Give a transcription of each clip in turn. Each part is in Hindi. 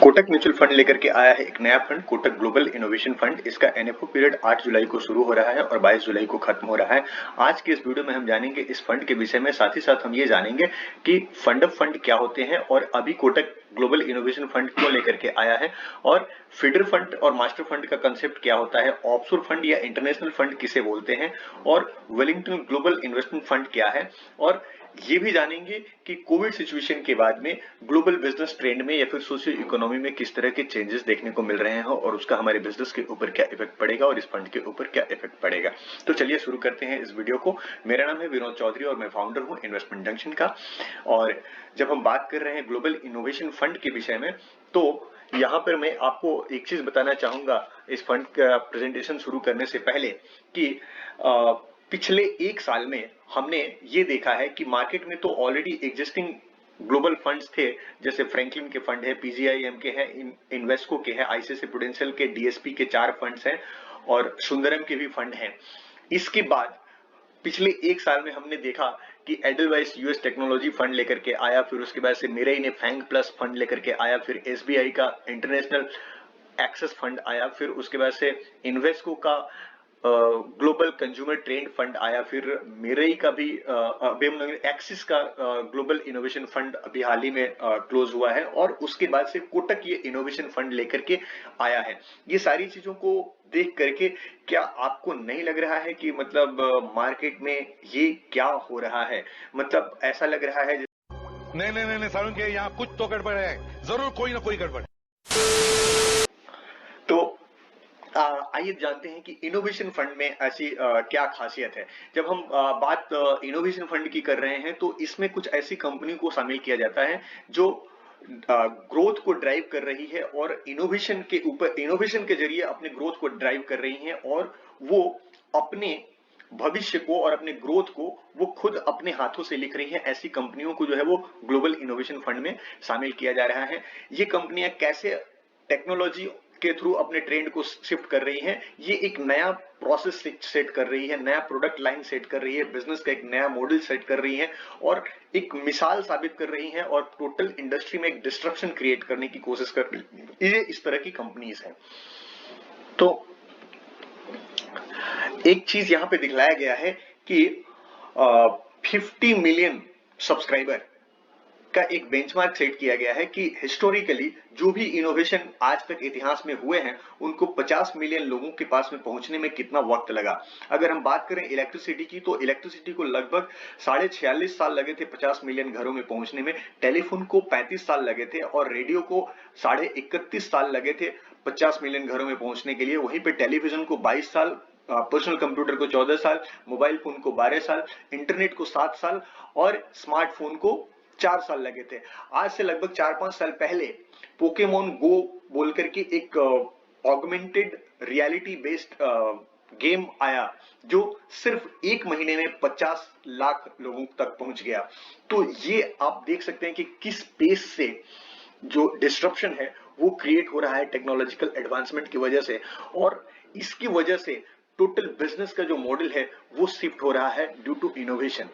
कोटक म्यूचुअल फंड लेकर के आया है एक नया fund Kotak global innovation fund. इसका एनएफओ पीरियड 8 जुलाई को शुरू हो रहा है और 22 जुलाई को खत्म हो रहा है। आज के इस वीडियो में हम जानेंगे इस फंड के विषय में, साथ ही साथ हम ये जानेंगे कि फंड ऑफ फंड क्या होते हैं और अभी कोटक ग्लोबल इनोवेशन फंड क्यों लेकर के आया है, और फीडर फंड और मास्टर फंड का कंसेप्ट क्या होता है, ऑफशोर फंड या इंटरनेशनल फंड किसे बोलते हैं, और वेलिंगटन ग्लोबल इन्वेस्टमेंट फंड क्या है। और ये भी जानेंगे कि कोविड सिचुएशन के बाद में ग्लोबल बिजनेस ट्रेंड में या फिर सोशियो इकोनॉमी में किस तरह के चेंजेस देखने को मिल रहे हैं और उसका हमारे बिजनेस के ऊपर क्या इफेक्ट पड़ेगा और इस फंड के ऊपर क्या इफेक्ट पड़ेगा। तो चलिए शुरू करते हैं इस वीडियो को। मेरा नाम है विनोद चौधरी और मैं फाउंडर हूं इन्वेस्टमेंट जंक्शन का। और जब हम बात कर रहे हैं ग्लोबल इनोवेशन फंड के विषय में, तो यहाँ पर मैं आपको एक चीज बताना चाहूंगा इस फंड का प्रेजेंटेशन शुरू करने से पहले कि पिछले एक साल में हमने ये देखा है कि मार्केट में तो ऑलरेडी एग्जिस्टिंग ग्लोबल फंड्स थे, जैसे फ्रैंकलिन के फंड है, पीजीआईएम के हैं, इन्वेस्को के हैं, आईसीआईसीआई प्रूडेंशियल के, डीएसपी के 4 फंड्स हैं और सुंदरम के भी फंड हैं। इसके बाद पिछले एक साल में हमने देखा कि एडलवाइस यूएस टेक्नोलॉजी फंड लेकर के आया, फिर उसके बाद से मेरे ने फैंग प्लस फंड लेकर के आया, फिर एसबीआई का इंटरनेशनल एक्सेस फंड आया, फिर उसके बाद से इन्वेस्को का ग्लोबल कंज्यूमर ट्रेंड फंड आया, फिर मेरे का भी एक्सिस का ग्लोबल इनोवेशन फंड अभी हाल ही में क्लोज हुआ है, और उसके बाद से कोटक ये इनोवेशन फंड लेकर के आया है। ये सारी चीजों को देख करके क्या आपको नहीं लग रहा है कि मतलब मार्केट में ये क्या हो रहा है? मतलब ऐसा लग रहा है नहीं सारुण के यहाँ कुछ तो गड़बड़ है, जरूर कोई ना कोई गड़बड़। तो आइए जानते हैं कि इनोवेशन फंड में ऐसी क्या खासियत है। जब हम बात इनोवेशन फंड की कर रहे हैं तो इसमें कुछ ऐसी कंपनी को शामिल किया जाता है जो ग्रोथ को ड्राइव कर रही है और इनोवेशन के जरिए अपने ग्रोथ को ड्राइव कर रही है, और वो अपने भविष्य को और अपने ग्रोथ को वो खुद अपने हाथों से लिख रही है। ऐसी कंपनियों को जो है वो ग्लोबल इनोवेशन फंड में शामिल किया जा रहा है। ये कंपनियां कैसे टेक्नोलॉजी के थ्रू अपने ट्रेंड को शिफ्ट कर रही हैं, ये एक नया प्रोसेस सेट कर रही है, नया प्रोडक्ट लाइन सेट कर रही है, बिजनेस का एक नया मॉडल सेट कर रही है और एक मिसाल साबित कर रही है और टोटल इंडस्ट्री में एक डिस्ट्रप्शन क्रिएट करने की कोशिश कर रही है। ये इस तरह की कंपनीज हैं। तो एक चीज यहां पे दिखलाया गया है कि 50 मिलियन सब्सक्राइबर का एक बेंचमार्क सेट किया गया है कि हिस्टोरिकली जो भी इनोवेशन आज तक इतिहास में हुए हैं उनको 50 मिलियन लोगों के पास में पहुंचने में कितना वक्त लगा। अगर हम बात करें इलेक्ट्रिसिटी की, तो इलेक्ट्रिसिटी को लगभग 46.5 साल लगे थे 50 मिलियन घरों में पहुंचने में, टेलीफोन को 35 साल लगे थे और रेडियो को 31.5 साल लगे थे 50 मिलियन घरों में पहुंचने के लिए। वहीं पे टेलीविजन को 22 साल, पर्सनल कंप्यूटर को 14 साल, मोबाइल फोन को 12 साल, इंटरनेट को 7 साल और स्मार्टफोन को 4 साल लगे थे। आज से लगभग 4-5 साल पहले पोकेमोन गो बोल करके एक ऑगमेंटेड रियलिटी बेस्ड गेम आया जो सिर्फ एक महीने में 50 लाख लोगों तक पहुंच गया। तो ये आप देख सकते हैं कि किस पेस से जो डिस्ट्रप्शन है वो क्रिएट हो रहा है टेक्नोलॉजिकल एडवांसमेंट की वजह से, और इसकी वजह से टोटल बिजनेस का जो मॉडल है वो शिफ्ट हो रहा है ड्यू टू इनोवेशन।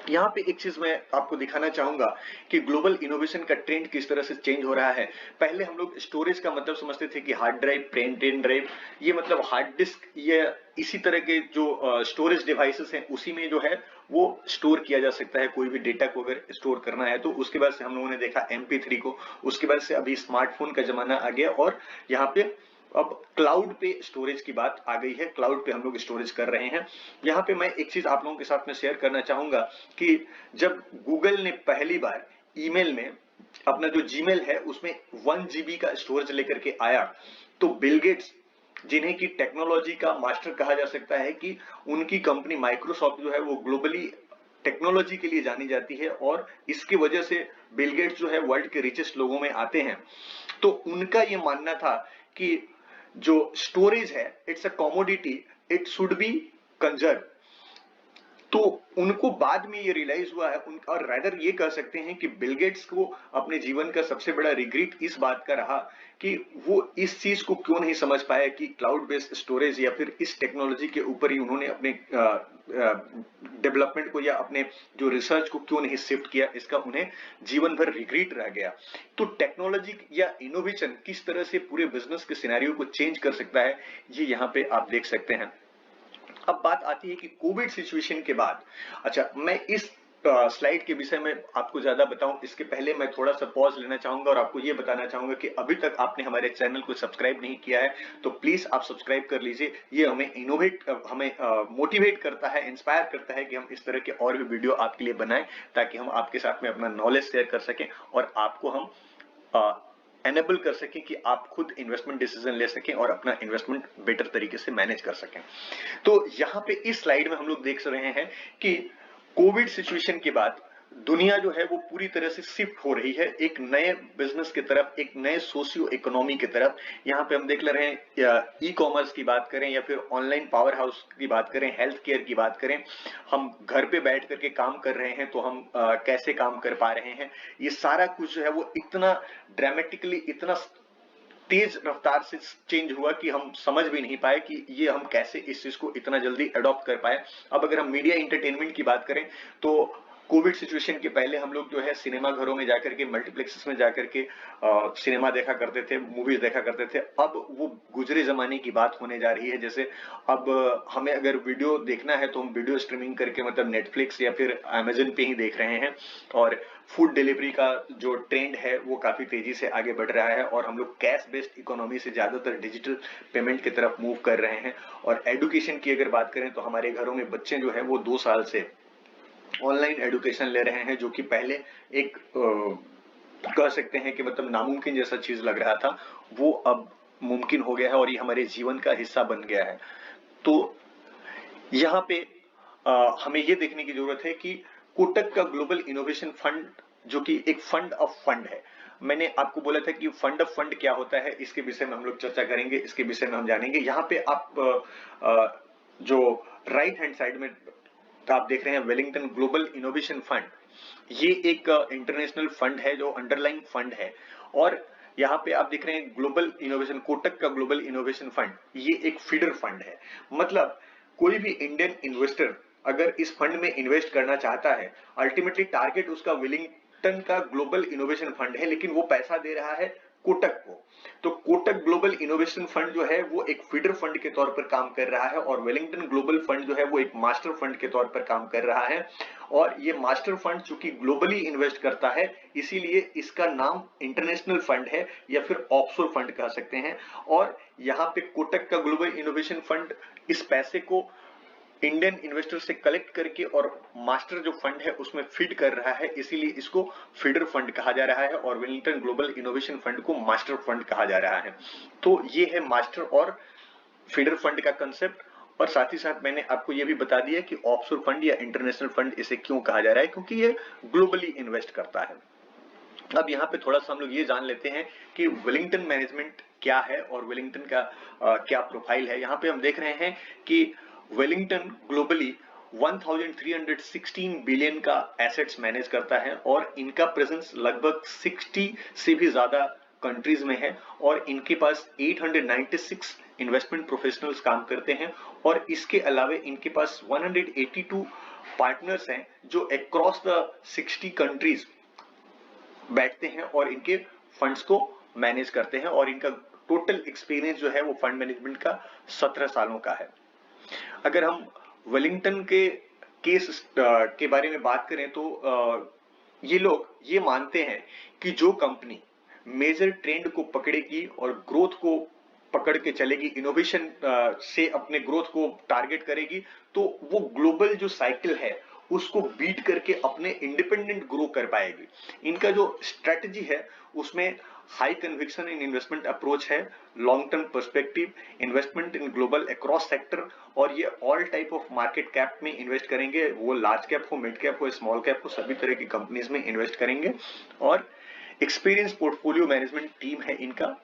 यहाँ पे एक चीज मैं आपको दिखाना चाहूंगा कि ग्लोबल इनोवेशन का ट्रेंड किस तरह से चेंज हो रहा है। पहले हम लोग स्टोरेज का मतलब समझते थे कि हार्ड ड्राइव, पेन ड्राइव, ये मतलब हार्ड डिस्क, ये इसी तरह के जो स्टोरेज डिवाइसेस हैं उसी में जो है वो स्टोर किया जा सकता है कोई भी डेटा को अगर स्टोर करना है तो। उसके बाद से हम लोगों ने देखा MP3 को, उसके बाद से अभी स्मार्टफोन का जमाना आ गया और यहाँ पे अब क्लाउड पे स्टोरेज की बात आ गई है, क्लाउड पे हम लोग स्टोरेज कर रहे हैं। यहाँ पे मैं एक चीज आप लोगों के साथ में शेयर करना चाहूंगा कि जब गूगल ने पहली बार ईमेल में अपना जो जीमेल है उसमें 1 GB का स्टोरेज लेकर के आया, तो बिल गेट्स, जिन्हें की टेक्नोलॉजी का मास्टर कहा जा सकता है, कि उनकी कंपनी माइक्रोसॉफ्ट जो है वो ग्लोबली टेक्नोलॉजी के लिए जानी जाती है और इसकी वजह से बिल गेट्स जो है वर्ल्ड के रिचेस्ट लोगों में आते हैं। तो उनका ये मानना था कि जो स्टोरेज है it's a commodity, it should be conserve. तो उनको बाद में ये रियलाइज हुआ है और रादर ये कह सकते हैं कि बिल गेट्स को अपने जीवन का सबसे बड़ा रिग्रेट इस बात का रहा कि वो इस चीज को क्यों नहीं समझ पाया कि क्लाउड बेस्ड स्टोरेज या फिर इस टेक्नोलॉजी के ऊपर ही उन्होंने अपने डेवलपमेंट को या अपने जो रिसर्च को क्यों नहीं शिफ्ट किया, इसका उन्हें जीवन भर रिग्रेट रह गया। तो टेक्नोलॉजी या इनोवेशन किस तरह से पूरे बिजनेस के सिनेरियो को चेंज कर सकता है, ये यहाँ पे आप देख सकते हैं। अब बात आती है कि कोविड सिचुएशन के बाद, अच्छा मैं इस स्लाइड के विषय में आपको ज्यादा बताऊं इसके पहले मैं थोड़ा सा पॉज लेना चाहूंगा और आपको ये बताना चाहूंगा कि अभी तक आपने हमारे चैनल को सब्सक्राइब नहीं किया है तो प्लीज आप सब्सक्राइब कर लीजिए। ये हमें मोटिवेट करता है, इंस्पायर करता है कि हम इस तरह के और भी वीडियो आपके लिए बनाएं ताकि हम आपके साथ में अपना नॉलेज शेयर कर सकें और आपको हम एनेबल कर सकें कि आप खुद इन्वेस्टमेंट डिसीजन ले सकें और अपना इन्वेस्टमेंट बेटर तरीके से मैनेज कर सकें। तो यहाँ पे इस स्लाइड में हम लोग देख रहे हैं कि कोविड सिचुएशन के बाद दुनिया जो है वो पूरी तरह से शिफ्ट हो रही है एक नए बिजनेस की तरफ, एक नए सोशियो इकोनॉमी की तरफ। यहाँ पे हम देख ले रहे हैं ई कॉमर्स की बात करें या फिर ऑनलाइन पावर हाउस की बात करें, हेल्थ केयर की बात करें, हम घर पे बैठ करके काम कर रहे हैं तो हम कैसे काम कर पा रहे हैं, ये सारा कुछ जो है वो इतना ड्रामेटिकली, इतना तेज रफ्तार से चेंज हुआ कि हम समझ भी नहीं पाए कि ये हम कैसे इस चीज को इतना जल्दी अडॉप्ट कर पाए। अब अगर हम मीडिया एंटरटेनमेंट की बात करें तो कोविड सिचुएशन के पहले हम लोग जो है सिनेमा घरों में जाकर के, मल्टीप्लेक्सेस में जाकर के सिनेमा देखा करते थे, मूवीज देखा करते थे। अब वो गुजरे जमाने की बात होने जा रही है। जैसे अब हमें अगर वीडियो देखना है तो हम वीडियो स्ट्रीमिंग करके मतलब नेटफ्लिक्स या फिर अमेजन पे ही देख रहे हैं और फूड डिलीवरी का जो ट्रेंड है वो काफी तेजी से आगे बढ़ रहा है और हम लोग कैश बेस्ड इकोनॉमी से ज्यादातर डिजिटल पेमेंट की तरफ मूव कर रहे हैं। और एडुकेशन की अगर बात करें तो हमारे घरों में बच्चे जो है वो 2 साल से ऑनलाइन एडुकेशन ले रहे हैं, जो कि पहले एक कह सकते हैं कि मतलब नामुमकिन जैसा चीज लग रहा था, वो अब मुमकिन हो गया है और ये हमारे जीवन का हिस्सा बन गया है। तो यहाँ पे हमें ये देखने की जरूरत है कि कोटक का ग्लोबल इनोवेशन फंड, जो कि एक फंड ऑफ फंड है, मैंने आपको बोला था कि फंड ऑफ फंड क्या होता है, इसके विषय में हम लोग चर्चा करेंगे, इसके विषय में हम जानेंगे। यहाँ पे आप जो राइट हैंड साइड में आप देख रहे हैं वेलिंगटन ग्लोबल इनोवेशन फंड, ये एक इंटरनेशनल फंड है जो अंडरलाइंग फंड है। और यहाँ पे आप देख रहे हैं ग्लोबल इनोवेशन, कोटक का ग्लोबल इनोवेशन फंड, ये एक फीडर फंड है। मतलब कोई भी इंडियन इन्वेस्टर अगर इस फंड में इन्वेस्ट करना चाहता है, अल्टीमेटली टारगेट उसका वेलिंगटन का ग्लोबल इनोवेशन फंड है, लेकिन वो पैसा दे रहा है कोटक को। तो कोटक ग्लोबल इनोवेशन फंड जो है वो एक फीडर फंड के तौर पर काम कर रहा है और वेलिंगटन ग्लोबल फंड जो है वो एक मास्टर फंड के तौर पर काम कर रहा है। और ये मास्टर फंड चूंकि ग्लोबली इन्वेस्ट करता है, इसीलिए इसका नाम इंटरनेशनल फंड है या फिर ऑफशोर फंड कह सकते हैं। और यहाँ पे कोटक का ग्लोबल इनोवेशन फंड इस पैसे को इंडियन इन्वेस्टर से कलेक्ट करके और मास्टर जो फंड है उसमें फीड कर रहा है, इसीलिए इसको फीडर फंड कहा जा रहा है और वेलिंगटन ग्लोबल इनोवेशन फंड को मास्टर फंड कहा जा रहा है। तो ये है मास्टर और फीडर फंड का कंसेप्ट। और साथ ही साथ मैंने आपको ये भी बता दिया कि ऑफशोर फंड या इंटरनेशनल फंड इसे क्यों कहा जा रहा है, क्योंकि ये ग्लोबली इन्वेस्ट करता है। अब यहाँ पे थोड़ा सा हम लोग ये जान लेते हैं कि वेलिंगटन मैनेजमेंट क्या है और वेलिंगटन का क्या प्रोफाइल है। यहाँ पे हम देख रहे हैं कि वेलिंगटन ग्लोबली 1316 बिलियन का एसेट्स मैनेज करता है और इनका प्रेजेंस लगभग 60 से भी ज्यादा कंट्रीज में है और इनके पास 896 इन्वेस्टमेंट प्रोफेशनल्स काम करते हैं। और इसके अलावा इनके पास 182 पार्टनर्स हैं जो अक्रॉस द 60 कंट्रीज बैठते हैं और इनके फंड्स को मैनेज करते हैं और इनका टोटल एक्सपीरियंस जो है वो फंड मैनेजमेंट का 17 सालों का है। अगर हम वेलिंगटन के केस के बारे में बात करें तो ये लोग ये मानते हैं कि जो कंपनी मेजर ट्रेंड को पकड़ेगी और ग्रोथ को पकड़ के चलेगी, इनोवेशन से अपने ग्रोथ को टारगेट करेगी, तो वो ग्लोबल जो साइकिल है उसको बीट करके अपने इंडिपेंडेंट ग्रो कर पाएगी। इनका जो स्ट्रेटजी है उसमें high conviction in investment approach है, long term perspective, investment in global across sector, और ये all type of market cap में इन्वेस्ट करेंगे, वो लार्ज कैप हो, मिड कैप हो, स्मॉल कैप हो, सभी तरह की कंपनीज में इन्वेस्ट करेंगे। और एक्सपीरियंस पोर्टफोलियो मैनेजमेंट टीम है इनका।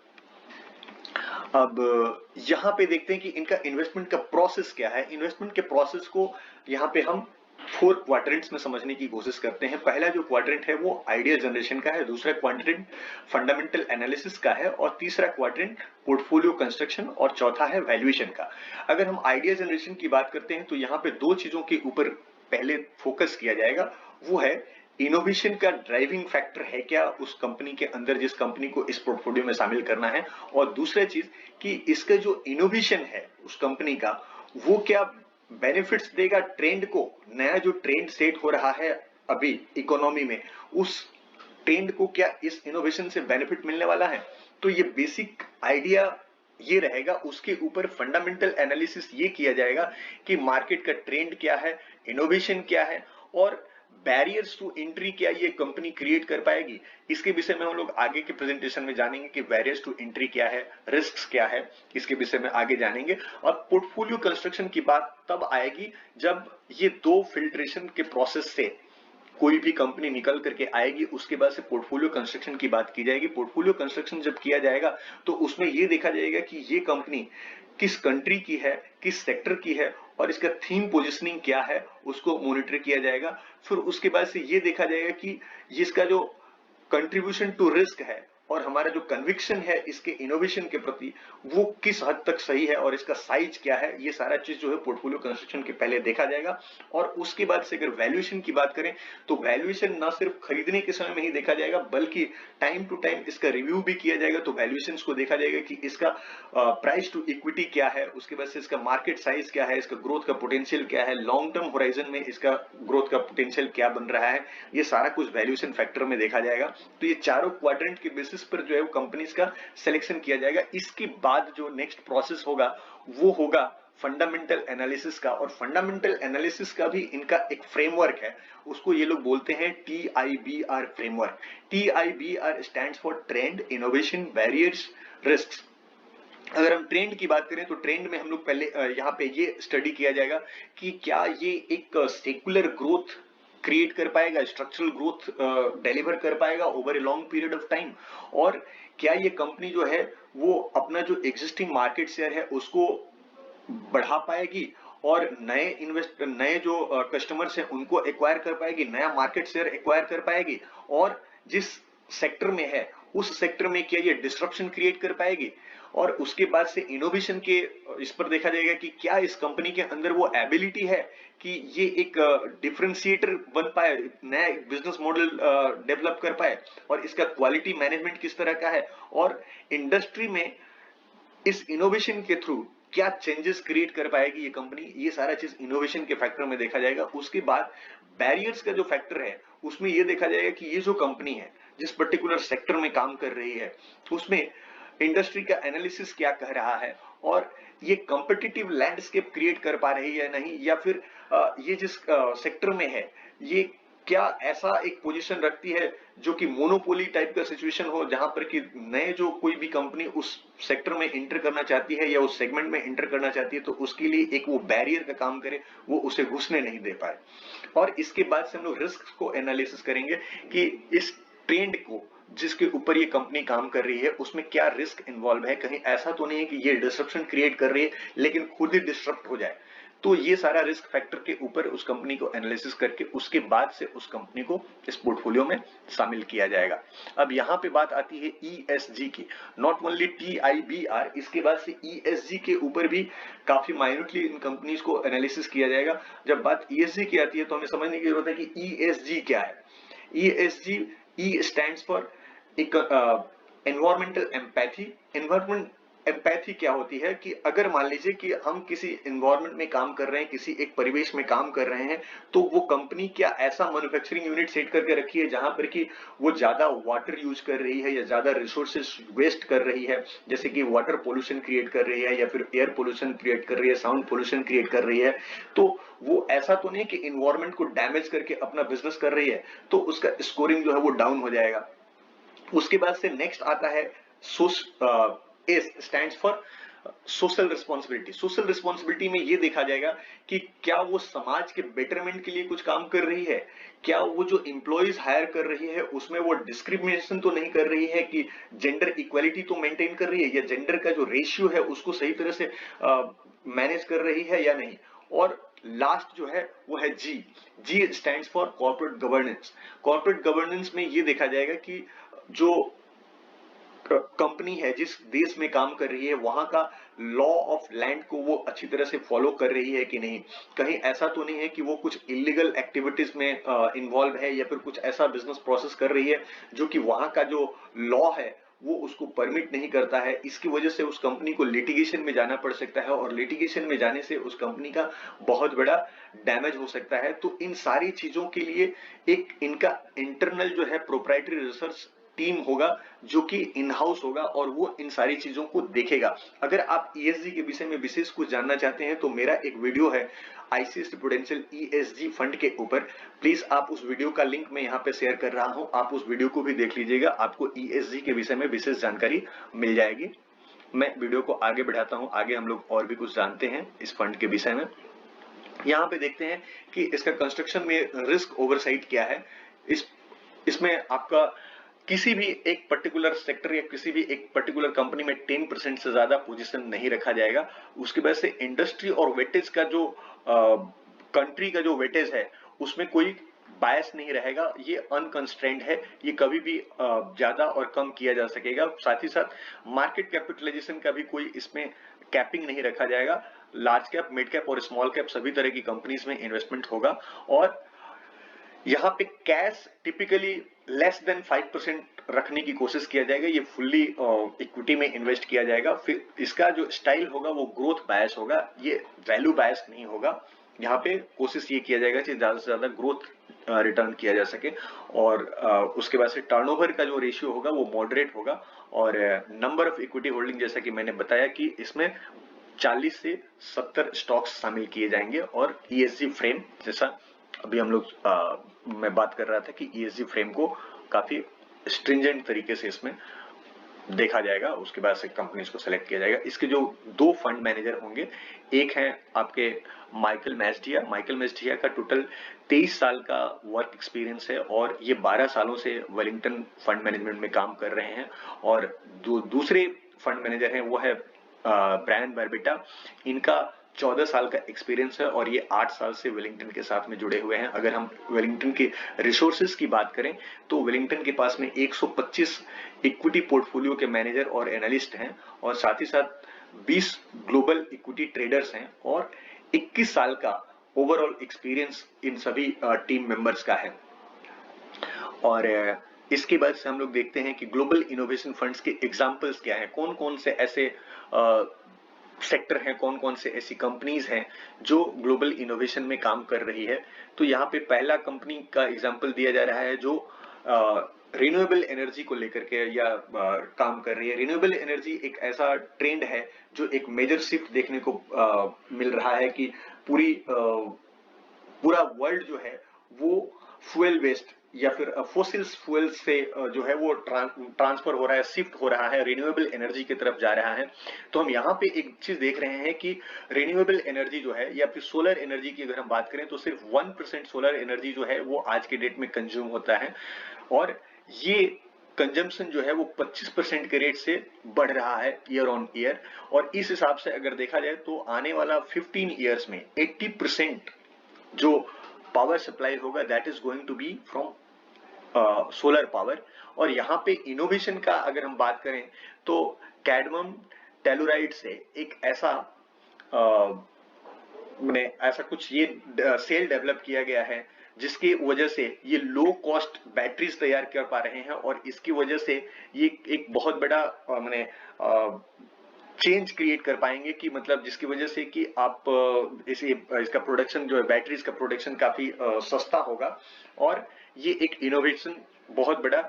अब यहाँ पे देखते हैं कि इनका इन्वेस्टमेंट का प्रोसेस क्या है। इन्वेस्टमेंट के प्रोसेस को यहाँ पे हम 4 क्वाड्रेंट्स में समझने की कोशिश करते हैं। पहला जो क्वाड्रेंट है वो आइडिया जनरेशन का है, दूसरा क्वाड्रेंट फंडामेंटल एनालिसिस का है और तीसरा क्वाड्रेंट पोर्टफोलियो कंस्ट्रक्शन और चौथा है वैल्यूएशन का। अगर हम आइडिया जनरेशन की बात करते हैं तो यहाँ पे दो चीजों के ऊपर पहले फोकस किया जाएगा, वो है इनोवेशन का ड्राइविंग फैक्टर है क्या उस कंपनी के अंदर जिस कंपनी को इस पोर्टफोलियो में शामिल करना है, और दूसरा चीज कि इसका जो इनोवेशन है उस कंपनी का वो क्या बेनिफिट्स देगा ट्रेंड को, नया जो ट्रेंड सेट हो रहा है अभी इकोनॉमी में उस ट्रेंड को क्या इस इनोवेशन से बेनिफिट मिलने वाला है। तो ये बेसिक आइडिया ये रहेगा, उसके ऊपर फंडामेंटल एनालिसिस ये किया जाएगा कि मार्केट का ट्रेंड क्या है, इनोवेशन क्या है और बैरियर्स टू एंट्री क्या ये कंपनी क्रिएट कर पाएगी। इसके विषय में हम लोग आगे के प्रेजेंटेशन में जानेंगे कि बैरियर्स टू एंट्री क्या है, रिस्क्स क्या है, इसके विषय में आगे जानेंगे। और पोर्टफोलियो कंस्ट्रक्शन की बात तब आएगी जब ये दो फिल्ट्रेशन के प्रोसेस से कोई भी कंपनी निकल करके आएगी, उसके बाद से पोर्टफोलियो कंस्ट्रक्शन की बात की जाएगी। पोर्टफोलियो कंस्ट्रक्शन जब किया जाएगा तो उसमें ये देखा जाएगा कि ये कंपनी किस कंट्री की है, किस सेक्टर की है और इसका थीम पोजिशनिंग क्या है, उसको मॉनिटर किया जाएगा। फिर उसके बाद से ये देखा जाएगा कि इसका जो कंट्रीब्यूशन टू रिस्क है और हमारा जो कन्विक्शन है इसके इनोवेशन के प्रति वो किस हद तक सही है और इसका साइज क्या है, ये सारा चीज जो है पोर्टफोलियो कंस्ट्रक्शन के पहले देखा जाएगा। और उसके बाद से अगर वैल्यूएशन की बात करें तो वैल्यूएशन ना सिर्फ खरीदने के समय में ही देखा जाएगा बल्कि टाइम टू टाइम इसका रिव्यू भी किया जाएगा। तो वैल्यूएशन को देखा जाएगा कि इसका प्राइस टू इक्विटी क्या है, उसके बाद से इसका मार्केट साइज क्या है, इसका ग्रोथ का पोटेंशियल क्या है, लॉन्ग टर्म होराइजन में इसका ग्रोथ का पोटेंशियल क्या बन रहा है, ये सारा कुछ वैल्यूएशन फैक्टर में देखा जाएगा। तो ये चारों क्वाड्रेंट के बेसिस पर जो है वो कंपनीज का सिलेक्शन किया जाएगा। इसके बाद जो नेक्स्ट प्रोसेस होगा वो होगा फंडामेंटल एनालिसिस का, और फंडामेंटल एनालिसिस का भी इनका एक फ्रेमवर्क है, उसको ये लोग बोलते हैं TIBR framework. TIBR stands for trend, innovation, barriers, risks. अगर हम ट्रेंड की बात करें तो ट्रेंड में हम लोग पहले यहाँ पे ये स्टडी किया जाएगा कि क्या ये एक सेकुलर ग्रोथ क्रिएट कर पाएगा, स्ट्रक्चरल ग्रोथ डिलीवर कर पाएगा over a long period of time, और क्या ये कंपनी जो है वो अपना जो एग्जिस्टिंग मार्केट शेयर है उसको बढ़ा पाएगी और नए जो कस्टमर्स हैं उनको एक्वायर कर पाएगी, नया मार्केट शेयर एक्वायर कर पाएगी, और जिस सेक्टर में है उस सेक्टर में क्या ये डिस्ट्रप्शन क्रिएट कर पाएगी। और उसके बाद से इनोवेशन के इस पर देखा जाएगा कि क्या इस कंपनी के अंदर वो एबिलिटी है कि ये एक डिफरेंशिएटर बन पाए, नया बिजनेस मॉडल डेवलप कर पाए, और इसका क्वालिटी मैनेजमेंट किस तरह का है, और इंडस्ट्री में इस इनोवेशन के थ्रू क्या चेंजेस क्रिएट कर पाएगी ये कंपनी। ये सारा चीज इनोवेशन के फैक्टर में देखा जाएगा। उसके बाद बैरियर्स का जो फैक्टर है उसमें ये देखा जाएगा कि ये जो कंपनी है जिस पर्टिकुलर सेक्टर में काम कर रही है उसमें इंडस्ट्री का एनालिसिस क्या कह रहा है, और ये कॉम्पिटिटिव लैंडस्केप क्रिएट कर पा रही है नहीं, या फिर ये जिस सेक्टर में है ये क्या ऐसा एक पोजीशन रखती है जो कि मोनोपोली टाइप का सिचुएशन हो, जहां पर कि नए जो कोई भी कंपनी उस सेक्टर में इंटर करना चाहती है या उस सेगमेंट में इंटर करना चाहती है तो उसके लिए एक वो बैरियर का काम करे, वो उसे घुसने नहीं दे पाए। और इसके बाद से हम लोग रिस्क को एनालिसिस करेंगे कि इस ट्रेंड को जिसके ऊपर ये कंपनी काम कर रही है उसमें क्या रिस्क इन्वॉल्व है, कहीं ऐसा तो नहीं है कि ये डिस्ट्रप्शन क्रिएट कर रही है लेकिन खुद ही डिस्ट्रप्ट हो जाए। तो ये सारा रिस्क फैक्टर के ऊपर उस कंपनी को एनालिसिस करके उसके बाद से उस कंपनी को इस पोर्टफोलियो में शामिल किया जाएगा। अब यहाँ पे बात आती है ESG की, नॉट ओनली TIBR, इसके बाद से ESG के ऊपर भी काफी माइन्यूटली इन कंपनीज को एनालिसिस किया जाएगा। जब बात ESG की आती है तो हमें समझने की जरूरत है कि ESG क्या है। ESG, E stands for environmental empathy. Environment empathy क्या होती है कि अगर मान लीजिए कि हम किसी एनवायरमेंट में काम कर रहे हैं, किसी एक परिवेश में काम कर रहे हैं, तो वो कंपनी क्या ऐसा मैन्युफैक्चरिंग यूनिट सेट करके रखी है जहां पर कि वो ज्यादा वाटर यूज कर रही है या ज्यादा रिसोर्सेज वेस्ट कर रही है, जैसे कि वाटर पोल्यूशन क्रिएट कर रही है या फिर एयर पोल्यूशन क्रिएट कर रही है, साउंड पोल्यूशन क्रिएट कर रही है, तो वो ऐसा तो नहीं कि एनवायरमेंट को डैमेज करके अपना बिजनेस कर रही है, तो उसका स्कोरिंग जो है वो डाउन हो जाएगा। उसके बाद से नेक्स्ट आता है S stands for social responsibility. Social responsibility में ये देखा जाएगा कि क्या वो समाज के बेटरमेंट के लिए कुछ काम कर रही है, क्या वो जो एम्प्लॉइज हायर कर रही है उसमें वो डिस्क्रिमिनेशन तो नहीं कर रही है, कि जेंडर इक्वालिटी तो मेंटेन कर रही है, या जेंडर का जो रेशियो है उसको सही तरह से मैनेज कर रही है या नहीं। और लास्ट जो है वो है G. G stands for corporate governance. Corporate governance में ये देखा जाएगा कि जो कंपनी है जिस देश में काम कर रही है वहां का लॉ ऑफ लैंड को वो अच्छी तरह से फॉलो कर रही है कि नहीं, कहीं ऐसा तो नहीं है कि वो कुछ इलीगल एक्टिविटीज में इन्वॉल्व है या फिर कुछ ऐसा बिजनेस प्रोसेस कर रही है जो कि वहां का जो लॉ है वो उसको परमिट नहीं करता है। इसकी वजह से उस कंपनी को लिटिगेशन में जाना पड़ सकता है और लिटिगेशन में जाने से उस कंपनी का बहुत बड़ा डैमेज हो सकता है। तो इन सारी चीजों के लिए एक इनका इंटरनल जो है प्रोप्राइटरी रिसर्च टीम होगा जो कि इन हाउस होगा और वो इन सारी चीजों को देखेगा। अगर आप ईएसजी के विषय में विशेष कुछ जानना चाहते हैं तो मेरा एक वीडियो है आईसीआईसीआई प्रूडेंशियल ईएसजी फंड के ऊपर, प्लीज आप उस वीडियो का लिंक मैं यहाँ पे शेयर कर रहा हूं, आप उस वीडियो को भी देख लीजिएगा, आपको ईएसजी के विषय में विशेष जानकारी मिल जाएगी। मैं वीडियो को आगे बढ़ाता हूं, आगे हम लोग और भी कुछ जानते हैं इस फंड के विषय में। यहाँ पे देखते हैं कि इसका कंस्ट्रक्शन में रिस्क ओवरसाइट क्या है। इसमें आपका किसी भी एक पर्टिकुलर सेक्टर या किसी भी एक पर्टिकुलर कंपनी में 10% से ज्यादा पोजीशन नहीं रखा जाएगा। उसकी वजह से इंडस्ट्री और वेटेज का जो कंट्री का जो वेटेज है उसमें कोई बायस नहीं रहेगा, ये अनकंस्ट्रेंड है, ये कभी भी ज्यादा और कम किया जा सकेगा। साथ ही साथ मार्केट कैपिटलाइजेशन का भी कोई इसमें कैपिंग नहीं रखा जाएगा। लार्ज कैप, मिड कैप और स्मॉल कैप सभी तरह की कंपनीज में इन्वेस्टमेंट होगा और यहाँ पे कैश टिपिकली लेस देन 5% रखने की कोशिश किया जाएगा। ये फुल्ली इक्विटी में इन्वेस्ट किया जाएगा। फिर इसका जो स्टाइल होगा वो ग्रोथ बायस होगा, ये वैल्यू बायस नहीं होगा। यहाँ पे कोशिश ये किया जाएगा कि ज्यादा से ज्यादा ग्रोथ रिटर्न किया जा सके और उसके बाद से टर्नओवर का जो रेशियो होगा वो मॉडरेट होगा और नंबर ऑफ इक्विटी होल्डिंग जैसा कि मैंने बताया कि इसमें 40 से 70 स्टॉक्स शामिल किए जाएंगे और ईएसजी फ्रेम जैसा अभी हम लोग मैं बात कर रहा था कि ईएसजी फ्रेम को काफी स्ट्रिंजेंट तरीके से इसमें देखा जाएगा। उसके बाद से कंपनीज को सेलेक्ट किया जाएगा। इसके जो दो फंड मैनेजर होंगे, एक है आपके माइकल मैस्डिया। माइकल मैस्डिया का टोटल 23 साल का वर्क एक्सपीरियंस है और ये 12 सालों से वेलिंगटन फंड मैनेजमेंट में काम कर रहे हैं। और जो दूसरे फंड मैनेजर हैं वो है ब्रायन बारबेटा। इनका 14 साल का एक्सपीरियंस है और ये 8 साल से वेलिंगटन के साथ में जुड़े हुए हैं। अगर हम वेलिंगटन के रिसोर्सेज की बात करें तो वेलिंगटन के पास में 125 इक्विटी पोर्टफोलियो के मैनेजर और एनालिस्ट हैं और साथ ही साथ 20 ग्लोबल इक्विटी ट्रेडर्स हैं और 21 साल का ओवरऑल एक्सपीरियंस इन सभी टीम मेंबर्स का है। और इसके बाद से हम लोग देखते हैं कि ग्लोबल इनोवेशन फंड्स के एग्जांपल्स क्या हैं, कौन कौन से ऐसे सेक्टर हैं, कौन कौन से ऐसी कंपनीज हैं जो ग्लोबल इनोवेशन में काम कर रही है। तो यहाँ पे पहला कंपनी का एग्जांपल दिया जा रहा है जो रिन्यूएबल एनर्जी को लेकर के या काम कर रही है। रिन्यूएबल एनर्जी एक ऐसा ट्रेंड है जो एक मेजर शिफ्ट देखने को मिल रहा है कि पूरा वर्ल्ड जो है वो फ्यूल वेस्ट या फिर फोसिल्स फ्यूल्स से जो है वो ट्रांसफर हो रहा है, शिफ्ट हो रहा है, रिन्यूएबल एनर्जी की तरफ जा रहा है। तो हम यहाँ पे एक चीज देख रहे हैं कि रिन्यूएबल एनर्जी जो है या फिर सोलर एनर्जी की अगर हम बात करें तो सिर्फ 1% सोलर एनर्जी जो है वो आज के डेट में कंज्यूम होता है और ये कंजम्पशन जो है वो 25% के रेट से बढ़ रहा है ईयर ऑन ईयर। और इस हिसाब से अगर देखा जाए तो आने वाला 15 ईयर्स में 80% जो पावर सप्लाई होगा that is going to be from solar power. और यहाँ पे इनोवेशन का अगर हम बात करें तो कैडमियम टेलुराइड से एक ऐसा ऐसा कुछ ये सेल डेवलप किया गया है जिसकी वजह से ये लो कॉस्ट बैटरीज तैयार कर पा रहे हैं और इसकी वजह से ये एक बहुत बड़ा चेंज क्रिएट कर पाएंगे कि मतलब जिसकी वजह से कि आप इसका प्रोडक्शन जो है बैटरीज का प्रोडक्शन काफी सस्ता होगा और ये एक इनोवेशन बहुत बड़ा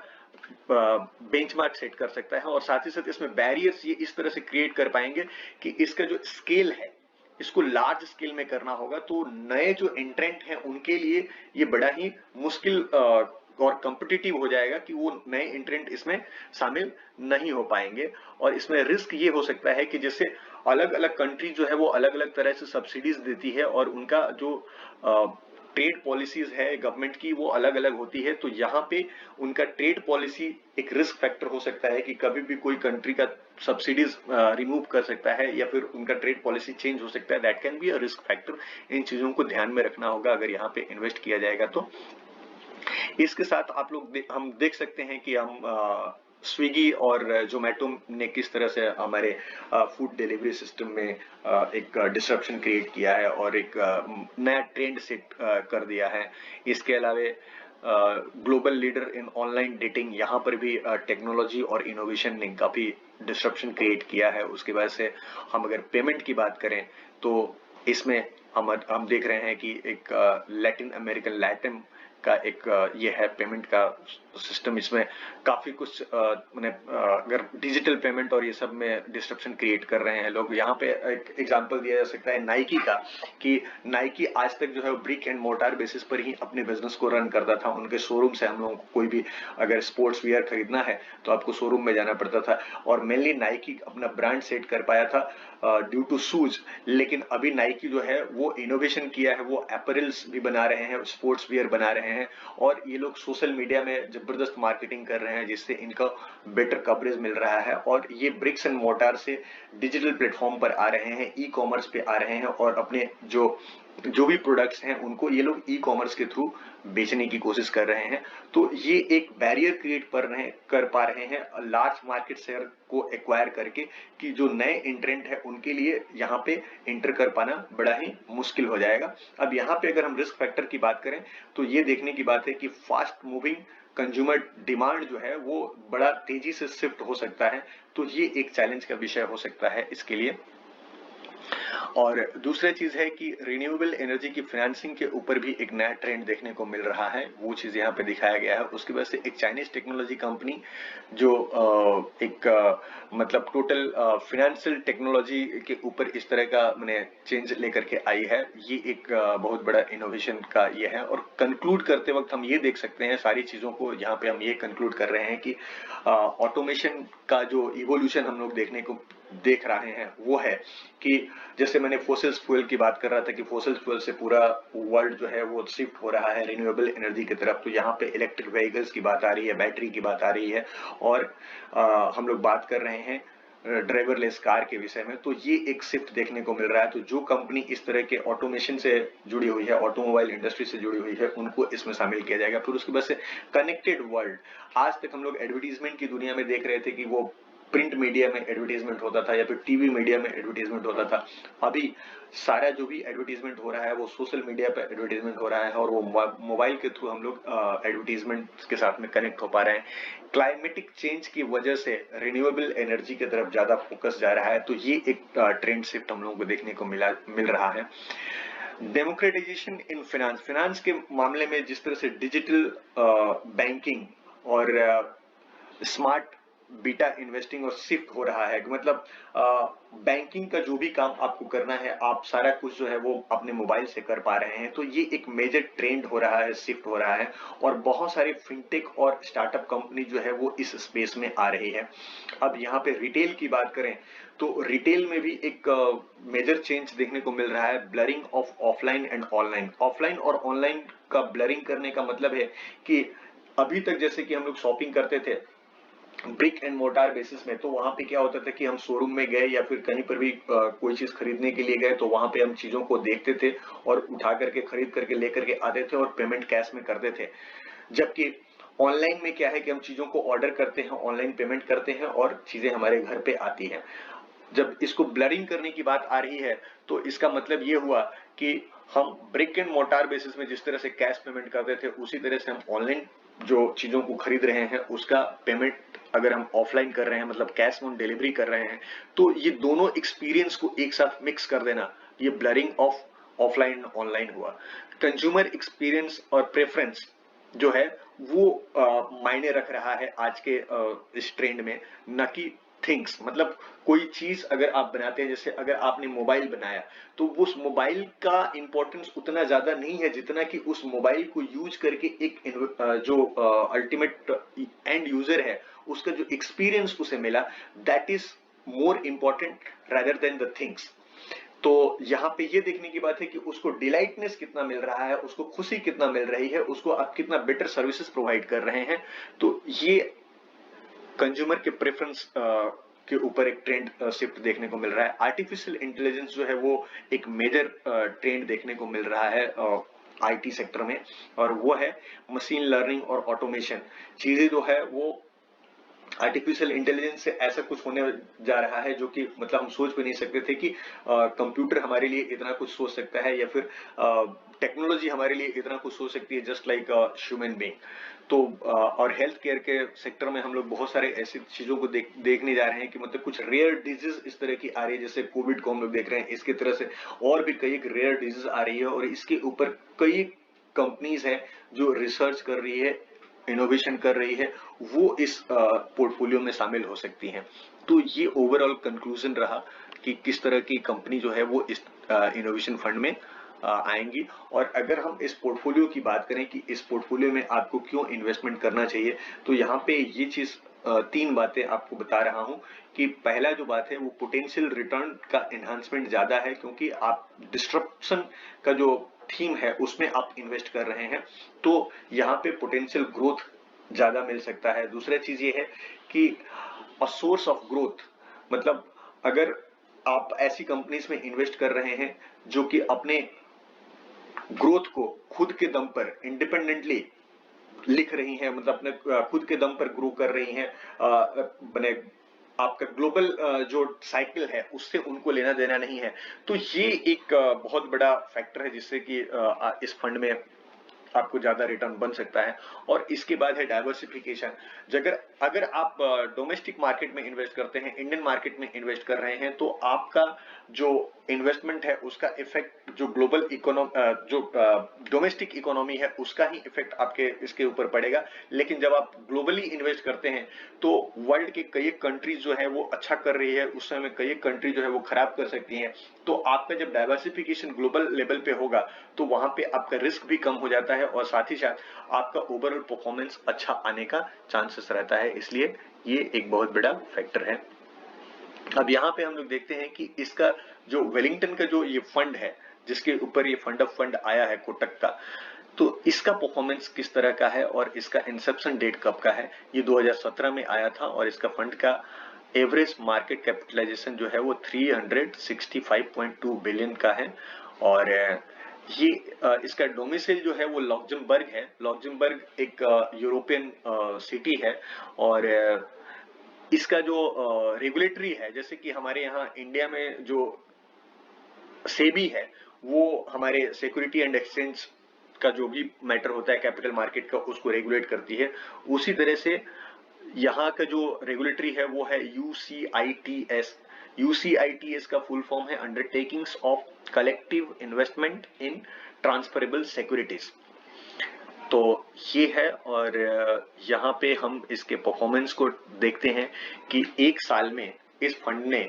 बेंचमार्क सेट कर सकता है। और साथ ही साथ इसमें बैरियर्स ये इस तरह से क्रिएट कर पाएंगे कि इसका जो स्केल है इसको लार्ज स्केल में करना होगा। तो नए जो एंट्रेंट हैं उनके लिए ये बड़ा ही मुश्किल और कॉम्पिटिटिव हो जाएगा कि वो नए एंट्रेंट इसमें शामिल नहीं हो पाएंगे। और इसमें रिस्क ये हो सकता है कि जैसे अलग अलग कंट्री जो है वो अलग अलग तरह से सब्सिडीज देती है और उनका जो ट्रेड पॉलिसीज है गवर्नमेंट की वो अलग अलग होती है, तो यहाँ पे उनका ट्रेड पॉलिसी एक रिस्क फैक्टर हो सकता है कि कभी भी कोई कंट्री का सब्सिडीज रिमूव कर सकता है या फिर उनका ट्रेड पॉलिसी चेंज हो सकता है। That can be a risk factor. इन चीजों को ध्यान में रखना होगा अगर यहाँ पे इन्वेस्ट किया जाएगा तो। इसके साथ आप लोग हम देख सकते हैं कि हम स्विगी और जोमेटो ने किस तरह से हमारे फूड डिलीवरी सिस्टम में एक डिसरप्शन क्रिएट किया है और एक नया ट्रेंड सेट कर दिया है। इसके अलावा global leader in online dating, यहाँ पर भी टेक्नोलॉजी और इनोवेशन ने काफी डिसरप्शन क्रिएट किया है। उसकी वजह से हम अगर पेमेंट की बात करें तो इसमें हम देख रहे हैं कि एक लैटिन अमेरिकन लैटिन का एक ये है पेमेंट का सिस्टम, इसमें काफी कुछ अगर डिजिटल पेमेंट और ये सब में डिस्ट्रप्शन क्रिएट कर रहे हैं लोग। यहाँ पे एक एग्जांपल दिया जा सकता है नाइकी का, कि नाइकी आज तक जो है ब्रिक एंड मोर्टार बेसिस पर ही अपने बिजनेस को रन करता था। उनके शोरूम से हम लोगों को कोई भी अगर स्पोर्ट्स वियर खरीदना है तो आपको शोरूम में जाना पड़ता था, और मेनली नाइकी अपना ब्रांड सेट कर पाया था ड्यू टू शूज। लेकिन अभी नाइकी जो है वो इनोवेशन किया है, वो एपरल्स भी बना रहे हैं, स्पोर्ट्स वियर बना रहे हैं, और ये लोग सोशल मीडिया में जबरदस्त मार्केटिंग कर रहे हैं जिससे इनका बेटर कवरेज मिल रहा है। और ये ब्रिक्स एंड मोर्टार से डिजिटल प्लेटफॉर्म पर आ रहे हैं, ई कॉमर्स पे आ रहे हैं, और अपने जो भी प्रोडक्ट्स हैं उनको ये लोग ई कॉमर्स के थ्रू बेचने की कोशिश कर रहे हैं। तो ये एक बैरियर क्रिएट कर पा रहे हैं लार्ज मार्केट शेयर को एक्वायर करके, कि जो नए इंट्रेंट है उनके लिए यहाँ पे इंटर कर पाना बड़ा ही मुश्किल हो जाएगा। अब यहाँ पे अगर हम रिस्क फैक्टर की बात करें तो ये देखने की बात है कि फास्ट मूविंग कंज्यूमर डिमांड जो है वो बड़ा तेजी से शिफ्ट हो सकता है, तो ये एक चैलेंज का विषय हो सकता है इसके लिए। और दूसरा चीज है कि रिन्यूएबल एनर्जी की फाइनेंसिंग के ऊपर भी एक नया ट्रेंड देखने को मिल रहा है, वो चीज यहाँ पे दिखाया गया है। उसकी वजह से एक चाइनीज टेक्नोलॉजी कंपनी जो मतलब टोटल फाइनेंशियल टेक्नोलॉजी के ऊपर इस तरह का मैंने चेंज लेकर के आई है, ये एक बहुत बड़ा इनोवेशन का ये है। और कंक्लूड करते वक्त हम ये देख सकते हैं सारी चीजों को, यहाँ पे हम ये कंक्लूड कर रहे हैं कि ऑटोमेशन का जो इवोल्यूशन हम लोग देख रहे हैं वो है कि जैसे मैंने फोसिल फ्यूल की बात कर रहा था कि फोसिल फ्यूल से पूरा वर्ल्ड जो है वो शिफ्ट हो रहा है रिन्यूएबल एनर्जी की तरफ, तो यहाँ पे इलेक्ट्रिक व्हीकल्स की बात आ रही है, बैटरी की बात आ रही है, और हम लोग बात कर रहे हैं ड्राइवरलेस कार के विषय में। तो ये एक शिफ्ट देखने को मिल रहा है। तो जो कंपनी इस तरह के ऑटोमेशन से जुड़ी हुई है, ऑटोमोबाइल इंडस्ट्री से जुड़ी हुई है, उनको इसमें शामिल किया जाएगा। फिर उसके बाद से कनेक्टेड वर्ल्ड, आज तक हम लोग एडवर्टीजमेंट की दुनिया में देख रहे थे कि वो प्रिंट मीडिया में एडवर्टीजमेंट होता था या फिर टीवी मीडिया में एडवर्टीजमेंट होता था। अभी सारा जो भी एडवर्टीजमेंट हो रहा है वो सोशल मीडिया पे एडवर्टीजमेंट हो रहा है, और वो मोबाइल के थ्रू हम लोग एडवर्टीजमेंट के साथ में कनेक्ट हो पा रहे हैं। क्लाइमेटिक चेंज की वजह से रिन्यूएबल एनर्जी की तरफ ज्यादा फोकस जा रहा है, तो ये एक ट्रेंड शिफ्ट हम लोगों को देखने को मिल रहा है। डेमोक्रेटाइजेशन इन फाइनेंस के मामले में जिस तरह से डिजिटल बैंकिंग और स्मार्ट बीटा इन्वेस्टिंग और शिफ्ट हो रहा है, मतलब बैंकिंग का जो भी काम आपको करना है आप सारा कुछ जो है वो अपने मोबाइल से कर पा रहे हैं। तो ये एक मेजर ट्रेंड हो रहा है, शिफ्ट हो रहा है, और बहुत सारे फिनटेक और स्टार्टअप कंपनी जो है वो इस स्पेस में आ रही है। अब यहाँ पे रिटेल की बात करें तो रिटेल में भी एक मेजर चेंज देखने को मिल रहा है, blurring of offline and online. Offline और ऑनलाइन का ब्लरिंग करने का मतलब है कि अभी तक जैसे कि हम लोग शॉपिंग करते थे ब्रिक एंड मोर्टार बेसिस में, तो वहां पे क्या होता था कि हम शोरूम में गए या फिर कहीं पर भी कोई चीज खरीदने के लिए गए तो वहां पे हम चीजों को देखते थे और उठा करके खरीद करके लेकर के आते थे और पेमेंट कैश में करते थे। जबकि ऑनलाइन में क्या है कि हम चीजों को ऑर्डर करते हैं, ऑनलाइन पेमेंट करते हैं और चीजें हमारे घर पे आती हैं। जब इसको ब्लरिंग करने की बात आ रही है तो इसका मतलब ये हुआ कि हम ब्रिक एंड मोर्टार बेसिस में जिस तरह से कैश पेमेंट करते थे उसी तरह से हम ऑनलाइन जो चीजों को खरीद रहे हैं उसका पेमेंट अगर हम ऑफलाइन कर रहे हैं, मतलब कैश ऑन डिलीवरी कर रहे हैं, तो ये दोनों एक्सपीरियंस को एक साथ मिक्स कर देना, ये ब्लरिंग ऑफ ऑफलाइन ऑनलाइन हुआ। कंज्यूमर एक्सपीरियंस और प्रेफरेंस जो है वो मायने रख रहा है आज के इस ट्रेंड में, न कि थिंग्स। मतलब कोई चीज अगर आप बनाते हैं, जैसे अगर आपने मोबाइल बनाया तो उस मोबाइल का इंपॉर्टेंस उतना ज्यादा नहीं है जितना कि उस मोबाइल को यूज करके एक जो अल्टीमेट एंड यूजर है उसका जो एक्सपीरियंस उसे मिला, that is more important rather than the things. तो यहाँ पे ये देखने की बात है कि उसको डिलाइटनेस कितना मिल रहा है, उसको खुशी कितना मिल रही है, उसको आप कितना बेटर सर्विसेज प्रोवाइड कर रहे हैं। तो ये कंज्यूमर के प्रेफरेंस के ऊपर एक ट्रेंड शिफ्ट देखने को मिल रहा है। आर्टिफिशियल इंटेलिजेंस जो है वो एक मेजर ट्रेंड देखने को मिल रहा है आईटी सेक्टर में, और वो है मशीन लर्निंग और ऑटोमेशन। चीजें जो है वो आर्टिफिशियल इंटेलिजेंस से ऐसा कुछ होने जा रहा है जो कि मतलब हम सोच भी नहीं सकते थे कि कंप्यूटर हमारे लिए इतना कुछ सोच सकता है, या फिर टेक्नोलॉजी हमारे लिए इतना कुछ सोच सकती है, जस्ट लाइक ह्यूमन बीइंग। तो और हेल्थ केयर के सेक्टर में हम लोग बहुत सारे ऐसी चीजों को देखने जा रहे हैं कि मतलब कुछ रेयर डिजीज इस तरह की आ रही है, जैसे कोविड को हम लोग देख रहे हैं, इसकी तरह से और भी कई रेयर डिजीज आ रही है, और इसके ऊपर कई कंपनीज है जो रिसर्च कर रही है, इनोवेशन कर रही है, वो इस पोर्टफोलियो में शामिल हो सकती हैं। तो ये ओवरऑल कंक्लूजन रहा कि किस तरह की कंपनी जो है वो इस इनोवेशन फंड में आएंगी। और अगर हम इस पोर्टफोलियो की बात करें कि इस पोर्टफोलियो में आपको क्यों इन्वेस्टमेंट करना चाहिए, तो यहाँ पे ये चीज तीन बातें आपको बता रहा हूं कि पहला जो बात है वो पोटेंशियल रिटर्न का एनहांसमेंट ज्यादा है, क्योंकि आप डिस्ट्रप्शन का जो थीम है उसमें आप इन्वेस्ट कर रहे हैं, तो यहाँ पे पोटेंशियल ग्रोथ ज्यादा मिल सकता है। दूसरा चीज ये है कि अ सोर्स ऑफ ग्रोथ, मतलब अगर आप ऐसी कंपनीज में इन्वेस्ट कर रहे हैं जो कि अपने ग्रोथ को खुद के दम पर इंडिपेंडेंटली लिख रही हैं, मतलब अपने खुद के दम पर ग्रो कर रही हैं, बने आपका ग्लोबल जो साइकिल है उससे उनको लेना देना नहीं है, तो ये एक बहुत बड़ा फैक्टर है जिससे कि इस फंड में आपको ज्यादा रिटर्न बन सकता है। और इसके बाद है डाइवर्सिफिकेशन। अगर अगर आप डोमेस्टिक मार्केट में इन्वेस्ट करते हैं, इंडियन मार्केट में इन्वेस्ट कर रहे हैं, तो आपका जो इन्वेस्टमेंट है उसका इफेक्ट जो ग्लोबल इकोनॉमी जो डोमेस्टिक इकोनॉमी है उसका ही इफेक्ट आपके इसके ऊपर पड़ेगा। लेकिन जब आप ग्लोबली इन्वेस्ट करते हैं तो वर्ल्ड के कई कंट्रीज जो है वो अच्छा कर रही है, उस समय कई कंट्री जो है वो खराब कर सकती हैं। तो आपका जब डाइवर्सिफिकेशन ग्लोबल लेवल पे होगा तो वहां पे आपका रिस्क भी कम हो जाता है, और साथ ही साथ आपका ओवरऑल परफॉर्मेंस अच्छा आने का चांसेस रहता है। इसलिए ये एक बहुत बड़ा फैक्टर है। अब यहाँ पे हम लोग देखते हैं कि इसका जो वेलिंगटन का जो ये फंड है, जिसके ऊपर ये फंड ऑफ फंड आया है कोटक का, तो इसका परफॉर्मेंस किस तरह का है और इसका इंसेप्शन डेट कब का है। ये 2017 में आया था, और इसका फंड का एवरेज मार्केट कैपिटलाइजेशन जो है वो 365.2 बिलियन का है, और ये इसका डोमिसाइल जो है वो लक्जमबर्ग है। लक्जमबर्ग एक यूरोपियन सिटी है, और इसका जो रेगुलेटरी है, जैसे कि हमारे यहाँ इंडिया में जो सेबी है वो हमारे सिक्योरिटी एंड एक्सचेंज का जो भी मैटर होता है कैपिटल मार्केट का उसको रेगुलेट करती है, उसी तरह से यहाँ का जो रेगुलेटरी है वो है यूसीआईटीएस। यूसीआईटीएस का फुल फॉर्म है undertakings of collective investment in transferable securities. तो ये है, और यहाँ पे हम इसके परफॉर्मेंस को देखते हैं कि एक साल में इस फंड ने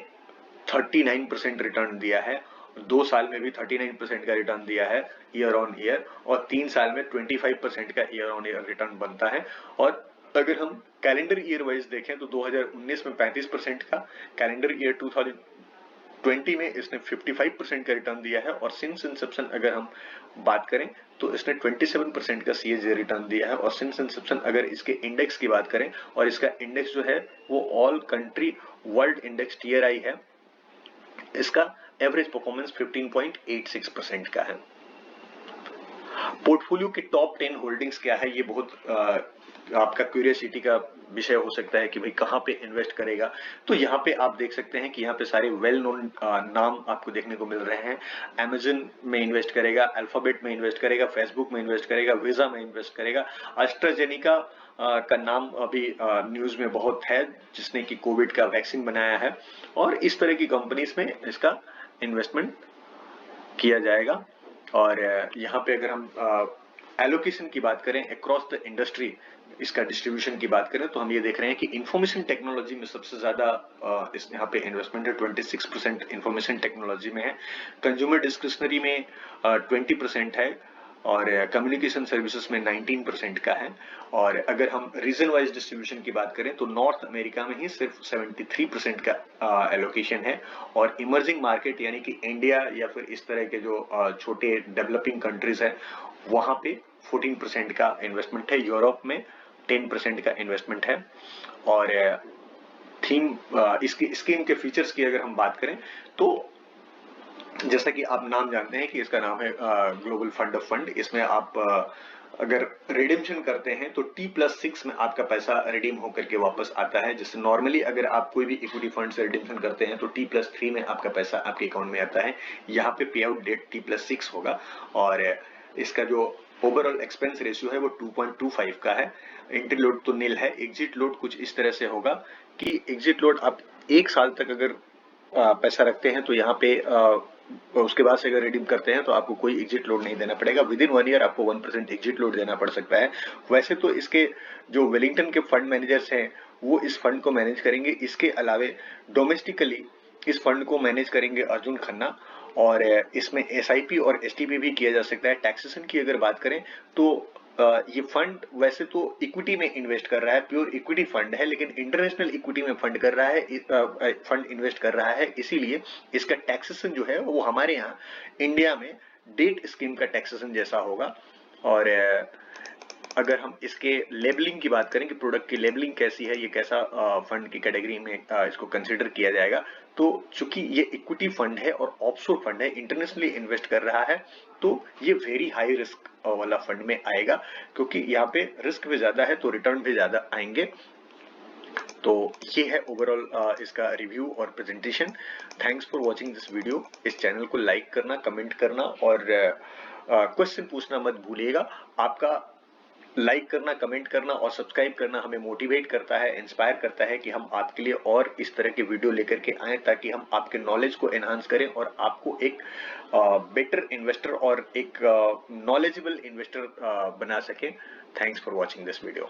39% रिटर्न दिया है, 2 साल में भी 39% का रिटर्न दिया है ईयर ऑन ईयर, और 3 साल में 25% का ईयर ऑन ईयर रिटर्न बनता है। और अगर हम कैलेंडर ईयर वाइज देखें तो 2019 में 35% का, कैलेंडर ईयर 2020 में इसने 55% का रिटर्न दिया है, और सिंस इंसेप्शन अगर हम बात करें तो इसने 27% का सीएजी रिटर्न दिया है। और सिंस इंसेप्शन अगर इसके इंडेक्स की बात करें, और इसका इंडेक्स जो है वो all country world index TRI है, इसका एवरेज परफॉर्मेंस 15.86% का है। पोर्टफोलियो के टॉप 10 होल्डिंग्स क्या है, ये बहुत आपका क्यूरियोसिटी का विषय हो सकता है कि भाई कहाँ पे इन्वेस्ट करेगा। तो यहाँ पे आप देख सकते हैं कि यहाँ पे सारे वेल नोन नाम आपको देखने को मिल रहे हैं। Amazon में इन्वेस्ट करेगा, अल्फाबेट में इन्वेस्ट करेगा, फेसबुक में इन्वेस्ट करेगा, वीजा में इन्वेस्ट करेगा, एस्ट्राजेनिका का नाम अभी न्यूज में बहुत है, जिसने कि कोविड का वैक्सीन बनाया है, और इस तरह की कंपनीज में इसका इन्वेस्टमेंट किया जाएगा। और यहाँ पे अगर हम एलोकेशन की बात करें अक्रॉस द इंडस्ट्री, इसका डिस्ट्रीब्यूशन की बात करें, तो हम ये देख रहे हैं कि इंफॉर्मेशन टेक्नोलॉजी में सबसे ज्यादा इस यहाँ पे इन्वेस्टमेंट है, 26% इंफॉर्मेशन टेक्नोलॉजी में है। कंज्यूमर डिस्क्रिशनरी में 20% है, और कम्युनिकेशन सर्विसेज में 19% का है। और अगर हम रीजन वाइज डिस्ट्रीब्यूशन की बात करें तो नॉर्थ अमेरिका में ही सिर्फ 73% का एलोकेशन है, और इमर्जिंग मार्केट यानी कि इंडिया या फिर इस तरह के जो छोटे डेवलपिंग कंट्रीज है वहां पे 14% का इन्वेस्टमेंट है, यूरोप में 10% का इन्वेस्टमेंट है। और थीम इसकी स्कीम के फीचर्स की अगर हम बात करें तो जैसा कि आप नाम जानते हैं कि इसका नाम है ग्लोबल फंड ऑफ फंड। इसमें आप अगर रिडीम्शन करते हैं तो T+6 में आपका पैसा रिडीम होकर के वापस आता है। जैसे नॉर्मली अगर आप कोई भी इक्विटी फंड से रिडीम्शन करते हैं तो T+3 में आपका पैसा आपके अकाउंट में आता है। यहाँ पे पे आउट डेट T+6 होगा, और इसका जो ओवरऑल एक्सपेंस रेशियो है वो 2.25 का है। एंट्री लोड तो नील है। एग्जिट लोड कुछ इस तरह से होगा कि एग्जिट लोड आप 1 साल तक अगर पैसा रखते हैं तो यहाँ पे उसके बाद से अगर रिडीम करते हैं तो आपको कोई एग्जिट लोड नहीं देना पड़ेगा। विद इन 1 ईयर आपको 1% एग्जिट लोड देना पड़ सकता है। वैसे तो इसके जो वेलिंगटन के फंड मैनेजर्स हैं वो इस फंड को मैनेज करेंगे। इसके अलावे डोमेस्टिकली इस फंड को मैनेज करेंगे अर्जुन खन्ना, और इसमें SIP और STP भी किया जा सकता है। टैक्सेशन की अगर बात करें तो ये फंड वैसे तो इक्विटी में इन्वेस्ट कर रहा है, प्योर इक्विटी फंड है, लेकिन इंटरनेशनल इक्विटी में फंड कर रहा है, फंड इन्वेस्ट कर रहा है, इसीलिए इसका टैक्सेशन जो है वो हमारे यहाँ इंडिया में डेट स्कीम का टैक्सेशन जैसा होगा। और अगर हम इसके लेबलिंग की बात करें कि प्रोडक्ट की लेबलिंग कैसी है, ये कैसा फंड की कैटेगरी में इसको कंसीडर किया जाएगा, तो चूंकि ये इक्विटी फंड है और ऑफशोर फंड है, इंटरनेशनली इन्वेस्ट कर रहा है, तो ये वेरी हाई रिस्क वाला फंड में आएगा, क्योंकि यहाँ पे रिस्क भी ज्यादा है तो रिटर्न भी ज्यादा आएंगे। तो ये है ओवरऑल इसका रिव्यू और presentation. Thanks for watching this video. इस चैनल को लाइक करना, कमेंट करना और क्वेश्चन पूछना मत भूलिएगा। आपका लाइक करना, कमेंट करना और सब्सक्राइब करना हमें मोटिवेट करता है, इंस्पायर करता है कि हम आपके लिए और इस तरह के वीडियो लेकर के आए, ताकि हम आपके नॉलेज को एनहांस करें और आपको एक बेटर इन्वेस्टर और एक नॉलेजेबल इन्वेस्टर बना सके। Thanks for watching this video.